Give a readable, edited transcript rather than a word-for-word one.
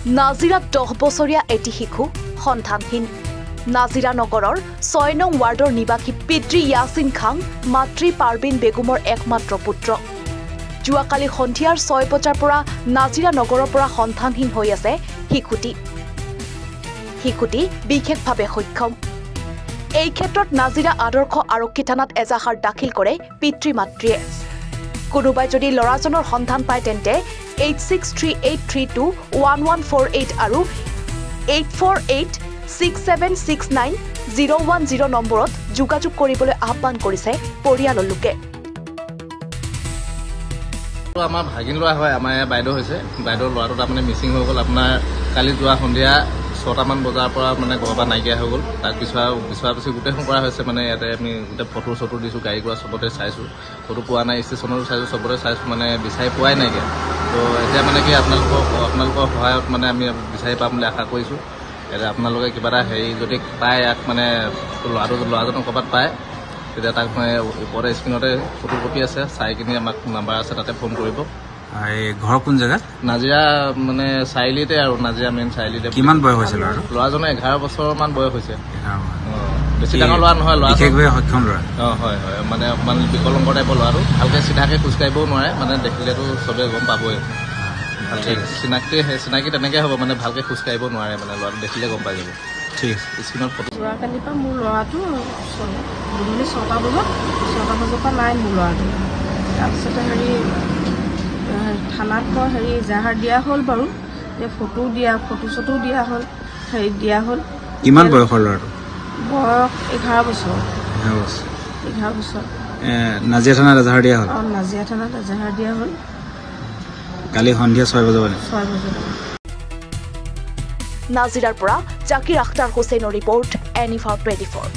নাজিৰাত 10 বছৰীয়া এটি শিশু সন্তানহীন। নাজিৰা নগৰৰ 6 নং ৱাৰ্ডৰ নিবাসী পিতৃ ইয়াছিন খান মাতৃ পাৰবিন বেগমৰ একমাত্ৰ পুত্ৰ। যোৱাকালি সন্ধিয়াৰ 6 বজাৰ পৰা নাজিৰা নগৰৰ পৰা সন্তানহীন হৈ আছে শিশুটি বিশেষভাৱে সক্ষম। এই ক্ষেত্ৰত নাজিৰা আদৰ্শ আৰক্ষী থানাত এজাহাৰ দাখিল কৰে পিতৃ মাতৃয়ে। কোনোবাই যদি ল'ৰাজনৰ সন্ধান পায় তেন্তে 8638321148 আৰু 8486769010 নম্বৰত যোগাযোগ কৰিবলৈ আহ্বান কৰিছে পৰিয়ালৰ লোকে। আমাৰ ভাগিন ল'ৰা হয়, আমাৰ বাইদেউ হৈছে। বাইদেউৰ ল'ৰাটো তাৰমানে মিচিং হৈ গ'ল। আপোনাৰ কালি যোৱা সন্ধিয়া 6টামান বজাৰ পৰা মানে ঘৰৰ পৰা নাইকিয়া হৈ গ'ল। তাক পিছুৱা গোটেইখন কৰা হৈছে। মানে ইয়াতে আমি গোটেই ফটো দিছোঁ, গাড়ী ঘোঁৰা চবতে চাইছোঁ, ফটো পোৱা নাই, ষ্টেচনতো চাইছোঁ, চবতে চাইছোঁ, মানে বিচাৰি পোৱাই নাইকিয়া। তো এতিয়া মানে কি আপোনালোকৰ সহায়ত মানে আমি বিচাৰি পাম বুলি আশা কৰিছোঁ। এতিয়া আপোনালোকে কিবা এটা যদি পায়, ইয়াক মানে ল'ৰাজনক ক'ৰবাত পায়, তেতিয়া তাক মানে ওপৰতে স্ক্ৰীণতে ফটো কপি আছে, চাই কিনি আমাক নাম্বাৰ আছে, তাতে ফোন কৰিব। ঘৰ কোন জেগাত? নাজিৰা মানে চাৰিআলিতে আৰু নাজিৰা মেইন চাৰিআলিতে। কিমান বয়স হৈছে ল'ৰাটো? ল'ৰাজনৰ 11 বছৰমান বয়স হৈছে। বেছি ডাঙৰ ল'ৰা নহয়, ল'ৰা সক্ষম ল'ৰা। হয়, মানে অকণমান বিকলংগ টাইপৰ ল'ৰাটো। ভালকৈ চিধাকৈ খোজকাঢ়িবও নোৱাৰে, মানে দেখিলেতো চবেই গম পাবই। ভালকৈ চিনাকি তেনেকৈ হ'ব, মানে ভালকৈ খোজকাঢ়িব নোৱাৰে, মানে ল'ৰাটো দেখিলে গম পাই যাব। ঠিক আছে, স্ক্ৰীণত ফটো। যোৱাকালিৰ পৰা মোৰ ল'ৰাটো গধূলি 6টা বজাৰ পৰা নাই মোৰ ল'ৰাটো। তাৰপিছতে থানাত এজাহাৰ দিয়া হ'ল বাৰু। ফটো চটো দিয়া হ'ল, দিয়া হ'ল। কিমান বয়সৰ ল'ৰাটো? বয়স 11 বছৰ। 11 বছৰ। নাজিৰা থানাত এজাহাৰ দিয়া হ'ল? নাজিৰা থানাত এজাহাৰ দিয়া হ'ল। কালি সন্ধিয়া 6 বজাৰ। নাজিৰাৰ পৰা জাকিৰ আখতাৰ হুছেইনৰ ৰিপৰ্ট, NE 24।